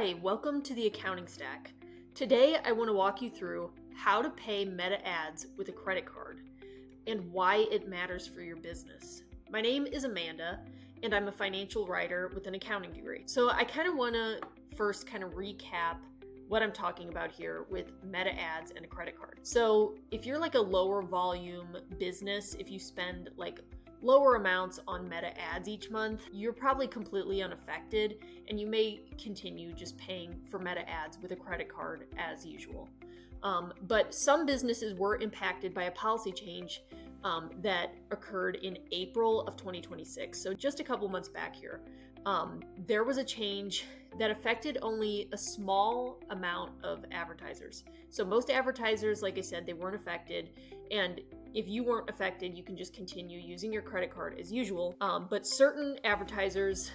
Hi, welcome to the Accounting Stack. Today I want to walk you through how to pay Meta ads with a credit card and why it matters for your business. My name is Amanda and I'm a financial writer with an accounting degree. So I kind of want to first recap what I'm talking about here with Meta ads and a credit card. So if you're like a lower volume business, if you spend like lower amounts on Meta ads each month, you're probably completely unaffected and you may continue just paying for Meta ads with a credit card as usual. But some businesses were impacted by a policy change that occurred in April of 2026. So just a couple months back here. There was a change that affected only a small amount of advertisers. So most advertisers, like I said, they weren't affected. And if you weren't affected, you can just continue using your credit card as usual. But certain advertisers,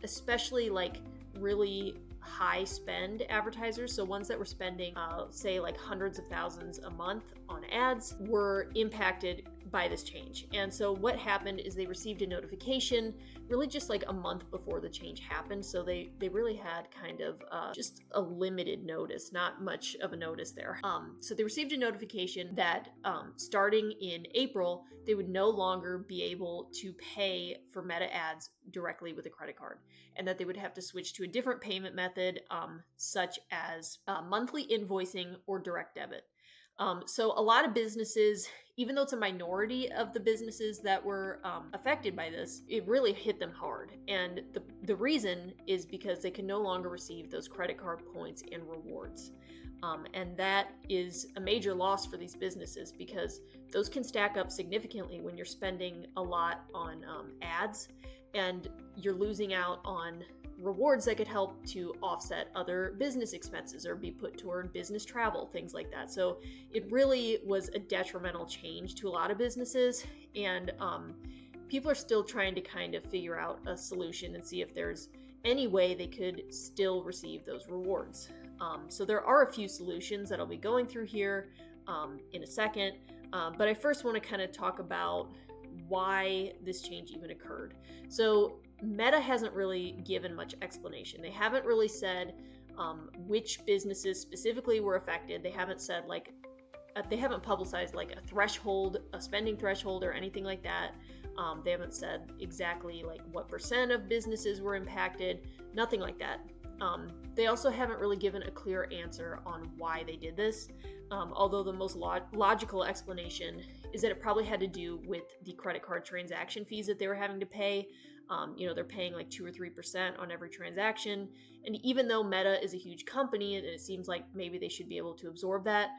especially like really high spend advertisers, so ones that were spending, say like hundreds of thousands a month on ads, were impacted by this change. And so what happened is they received a notification really just like a month before the change happened. So they really had kind of just a limited notice, not much of a notice there. So they received a notification that starting in April, they would no longer be able to pay for Meta ads directly with a credit card, and that they would have to switch to a different payment method, such as monthly invoicing or direct debit. So a lot of businesses, even though it's a minority of the businesses that were affected by this, it really hit them hard. And the reason is because they can no longer receive those credit card points and rewards. And that is a major loss for these businesses because those can stack up significantly when you're spending a lot on ads and you're losing out on rewards that could help to offset other business expenses or be put toward business travel, things like that. So it really was a detrimental change to a lot of businesses, and people are still trying to kind of figure out a solution and see if there's any way they could still receive those rewards. So there are a few solutions that I'll be going through here in a second, but I first want to kind of talk about why this change even occurred. So Meta hasn't really given much explanation. They haven't really said which businesses specifically were affected. They haven't said they haven't publicized like a threshold, a spending threshold or anything like that. They haven't said exactly like what percent of businesses were impacted, nothing like that. They also haven't really given a clear answer on why they did this, although the most logical explanation is that it probably had to do with the credit card transaction fees that they were having to pay. They're paying like 2 or 3% on every transaction. And even though Meta is a huge company and it seems like maybe they should be able to absorb that,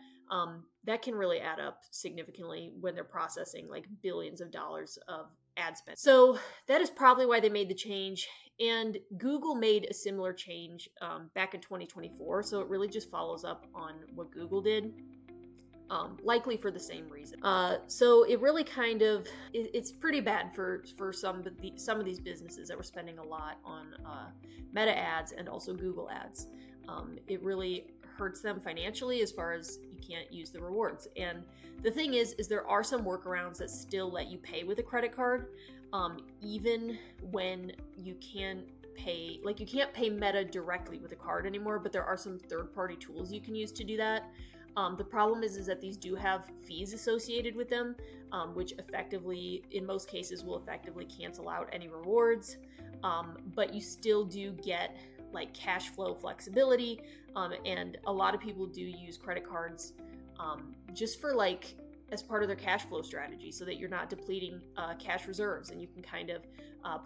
that can really add up significantly when they're processing like billions of dollars of ad spend. So that is probably why they made the change. And Google made a similar change back in 2024. So it really just follows up on what Google did. Likely for the same reason. So it really it's pretty bad for some of these businesses that were spending a lot on Meta ads and also Google ads. It really hurts them financially as far as you can't use the rewards. And the thing is there are some workarounds that still let you pay with a credit card, even when you can pay, like you can't pay Meta directly with a card anymore, but there are some third-party tools you can use to do that. The problem is that these do have fees associated with them, which effectively, in most cases, will effectively cancel out any rewards. But you still do get like cash flow flexibility, and a lot of people do use credit cards just for like as part of their cash flow strategy, so that you're not depleting cash reserves, and you can kind of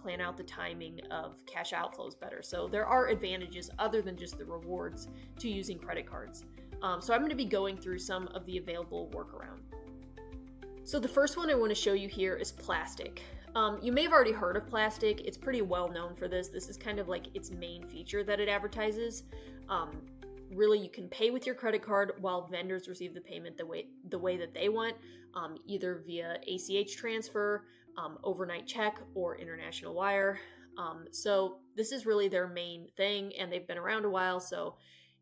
plan out the timing of cash outflows better. So there are advantages other than just the rewards to using credit cards. So I'm going to be going through some of the available workarounds. So the first one I want to show you here is Plastiq. You may have already heard of Plastiq. It's pretty well known for this. This is kind of like its main feature that it advertises. Really, you can pay with your credit card while vendors receive the payment the way that they want, either via ACH transfer, overnight check, or international wire. So this is really their main thing, and they've been around a while, so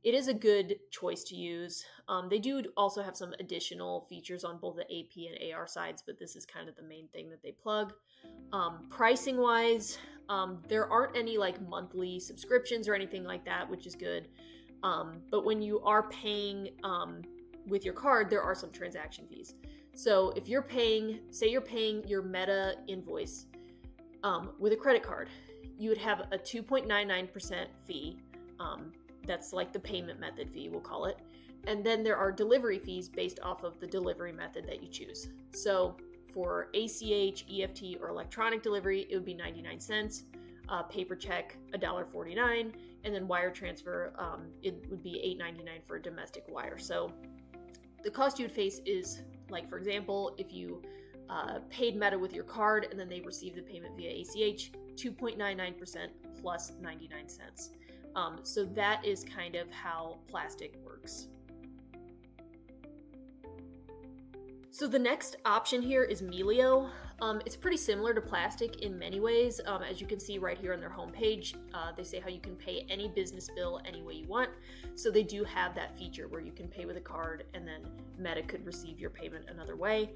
it is a good choice to use. They do also have some additional features on both the AP and AR sides, but this is kind of the main thing that they plug. Pricing wise, there aren't any like monthly subscriptions or anything like that, which is good. But when you are paying with your card, there are some transaction fees. So if you're paying, say you're paying your Meta invoice with a credit card, you would have a 2.99% fee. That's like the payment method fee, we'll call it. And then there are delivery fees based off of the delivery method that you choose. So for ACH, EFT, or electronic delivery, it would be 99 cents. Paper check, $1.49, and then wire transfer, it would be $8.99 for a domestic wire. So the cost you would face is, like, for example, if you paid Meta with your card and then they received the payment via ACH, 2.99% plus 99 cents. So that is kind of how Plastiq works. So the next option here is Melio. It's pretty similar to Plastiq in many ways. As you can see right here on their homepage, they say how you can pay any business bill any way you want. So they do have that feature where you can pay with a card and then Meta could receive your payment another way.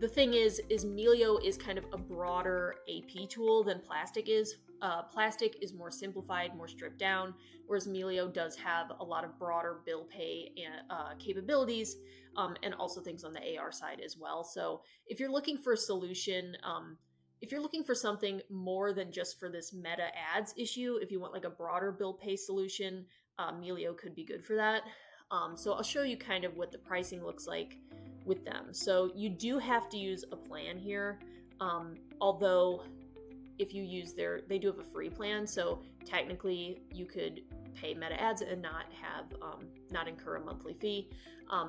The thing is Melio is kind of a broader AP tool than Plastiq is. Plastiq is more simplified, more stripped down, whereas Melio does have a lot of broader bill pay and capabilities, and also things on the AR side as well. So if you're looking for a solution, if you're looking for something more than just for this Meta ads issue, if you want like a broader bill pay solution, Melio could be good for that. So I'll show you kind of what the pricing looks like with them. So you do have to use a plan here, although if you use they do have a free plan, so technically you could pay Meta ads and not incur a monthly fee.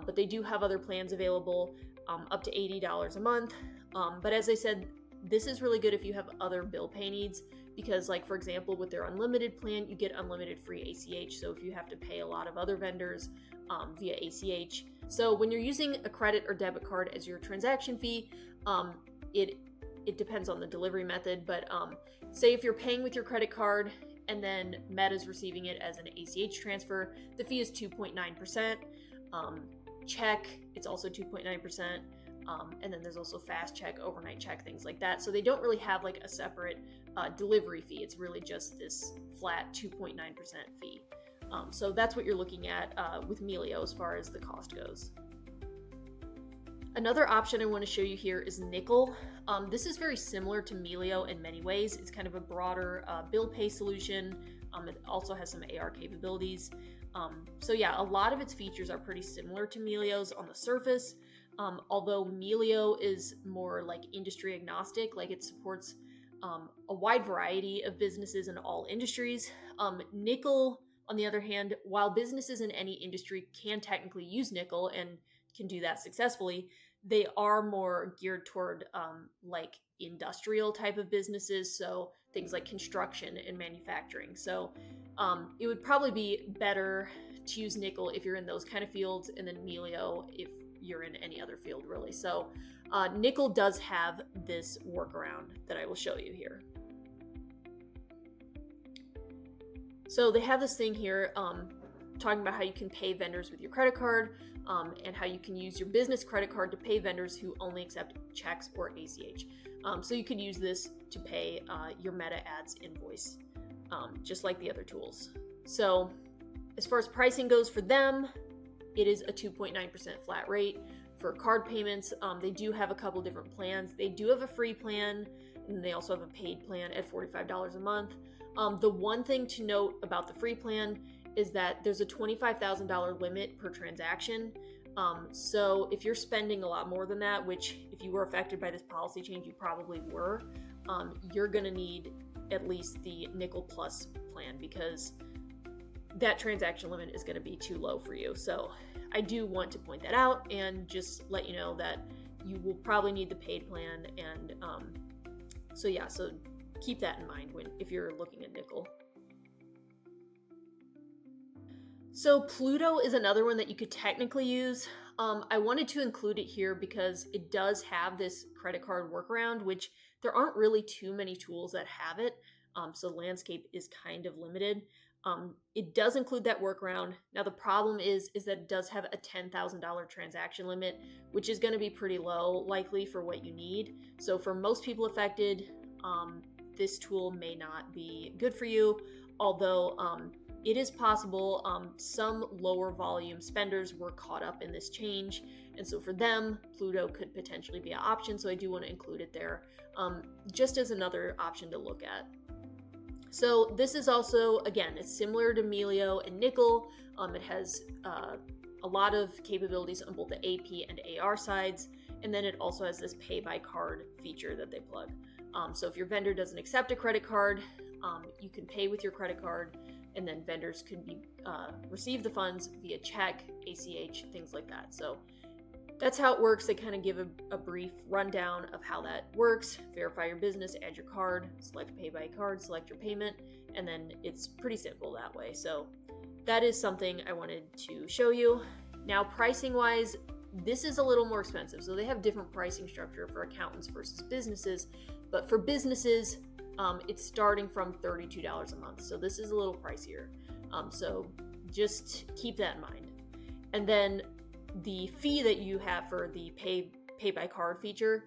But they do have other plans available, up to $80 a month. But as I said, this is really good if you have other bill pay needs, because like, for example, with their unlimited plan, you get unlimited free ACH. So if you have to pay a lot of other vendors via ACH. So when you're using a credit or debit card as your transaction fee, it depends on the delivery method, but say if you're paying with your credit card and then Meta's receiving it as an ACH transfer, the fee is 2.9%. Check, it's also 2.9%. And then there's also fast check, overnight check, things like that. So they don't really have like a separate delivery fee. It's really just this flat 2.9% fee. So that's what you're looking at with Melio as far as the cost goes. Another option I want to show you here is Nikel. This is very similar to Melio in many ways. It's kind of a broader bill pay solution. It also has some AR capabilities. So yeah, a lot of its features are pretty similar to Melio's on the surface. Although Melio is more like industry agnostic, like it supports a wide variety of businesses in all industries. Nikel, on the other hand, while businesses in any industry can technically use Nikel and can do that successfully, they are more geared toward like industrial type of businesses, so things like construction and manufacturing. So it would probably be better to use Nikel if you're in those kind of fields, and then Melio if you're in any other field, really. So Nikel does have this workaround that I will show you here. So they have this thing here talking about how you can pay vendors with your credit card, and how you can use your business credit card to pay vendors who only accept checks or ACH. So you could use this to pay your Meta ads invoice, just like the other tools. So as far as pricing goes for them, it is a 2.9% flat rate for card payments. They do have a couple different plans. They do have a free plan, and they also have a paid plan at $45 a month. The one thing to note about the free plan is that there's a $25,000 limit per transaction. So if you're spending a lot more than that, which if you were affected by this policy change, you probably were, you're going to need at least the Nikel Plus plan, because that transaction limit is going to be too low for you. So I do want to point that out and just let you know that you will probably need the paid plan. And so keep that in mind if you're looking at Nikel. So Pluto is another one that you could technically use. I wanted to include it here because it does have this credit card workaround, which there aren't really too many tools that have it. So landscape is kind of limited. It does include that workaround. Now the problem is that it does have a $10,000 transaction limit, which is going to be pretty low, likely for what you need. So for most people affected, this tool may not be good for you, although it is possible. Some lower volume spenders were caught up in this change, and so for them, Pluto could potentially be an option, so I do want to include it there, just as another option to look at. So this is also, again, it's similar to Melio and Nikel. It has a lot of capabilities on both the AP and AR sides, and then it also has this pay by card feature that they plug. So if your vendor doesn't accept a credit card, you can pay with your credit card, and then vendors could receive the funds via check, ACH, things like that. So that's how it works. They kind of give a brief rundown of how that works. Verify your business, add your card, select pay by card, select your payment, and then it's pretty simple that way. So that is something I wanted to show you. Now, pricing wise, this is a little more expensive. So they have different pricing structure for accountants versus businesses, but for businesses, it's starting from $32 a month. So this is a little pricier. So just keep that in mind. And then the fee that you have for the pay by card feature,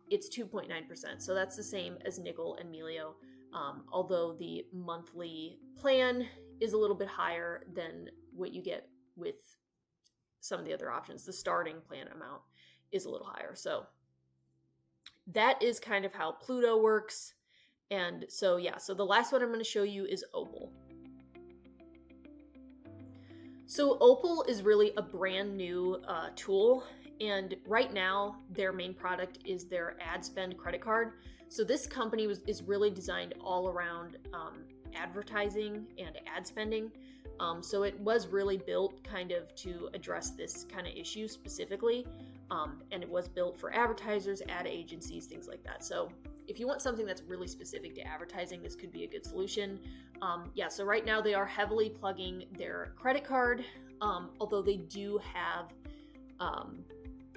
it's 2.9%. So that's the same as Nikel and Melio, although the monthly plan is a little bit higher than what you get with some of the other options. The starting plan amount is a little higher. So that is kind of how Pluto works. And so, yeah, so the last one I'm going to show you is Opal. So Opal is really a brand new tool, and right now their main product is their ad spend credit card. So this company is really designed all around advertising and ad spending. So it was really built kind of to address this kind of issue specifically, and it was built for advertisers, ad agencies, things like that. So if you want something that's really specific to advertising, this could be a good solution. Yeah, so right now they are heavily plugging their credit card, although they do have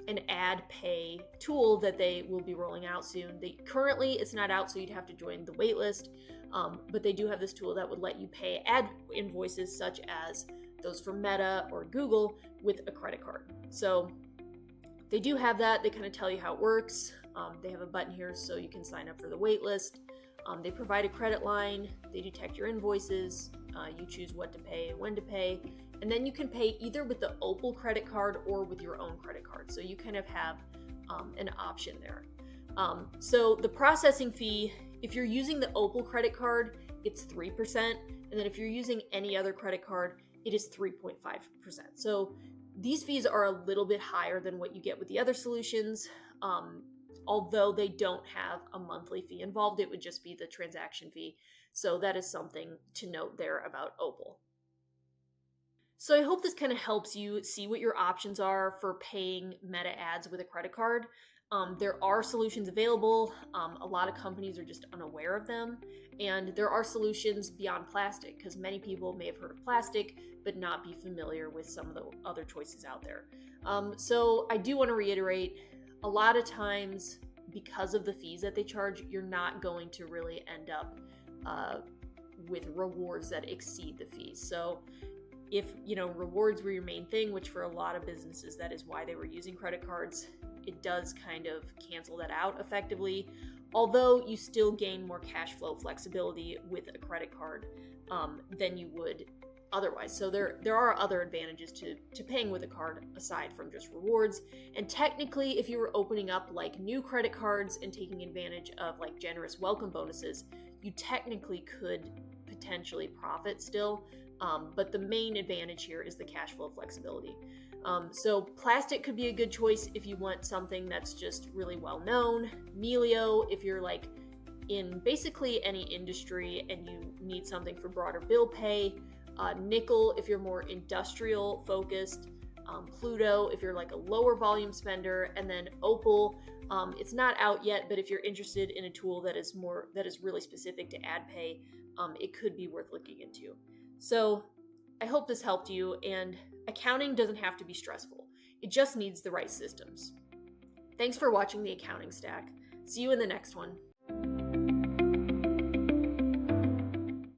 an ad pay tool that they will be rolling out soon. Currently it's not out, so you'd have to join the wait list, but they do have this tool that would let you pay ad invoices such as those for Meta or Google with a credit card. So they do have that. They kind of tell you how it works. They have a button here so you can sign up for the wait list. They provide a credit line. They detect your invoices. You choose what to pay and when to pay. And then you can pay either with the Opal credit card or with your own credit card. So you kind of have an option there. So the processing fee, if you're using the Opal credit card, it's 3%. And then if you're using any other credit card, it is 3.5%. So these fees are a little bit higher than what you get with the other solutions. Although they don't have a monthly fee involved, it would just be the transaction fee. So that is something to note there about Opal. So I hope this kind of helps you see what your options are for paying Meta ads with a credit card. There are solutions available. A lot of companies are just unaware of them. And there are solutions beyond Plastiq, because many people may have heard of Plastiq, but not be familiar with some of the other choices out there. So I do want to reiterate, a lot of times, because of the fees that they charge, you're not going to really end up with rewards that exceed the fees. So if rewards were your main thing, which for a lot of businesses that is why they were using credit cards, it does kind of cancel that out effectively, although you still gain more cash flow flexibility with a credit card than you would otherwise. So there are other advantages to paying with a card aside from just rewards. And technically, if you were opening up like new credit cards and taking advantage of like generous welcome bonuses, you technically could potentially profit still. But the main advantage here is the cash flow flexibility. So Plastiq could be a good choice if you want something that's just really well known. Melio, if you're like in basically any industry and you need something for broader bill pay. Nikel, if you're more industrial focused. Pluto, if you're like a lower volume spender. And then Opal, it's not out yet, but if you're interested in a tool that is really specific to ad pay, it could be worth looking into. So I hope this helped you, and accounting doesn't have to be stressful. It just needs the right systems. Thanks for watching the Accounting Stack. See you in the next one.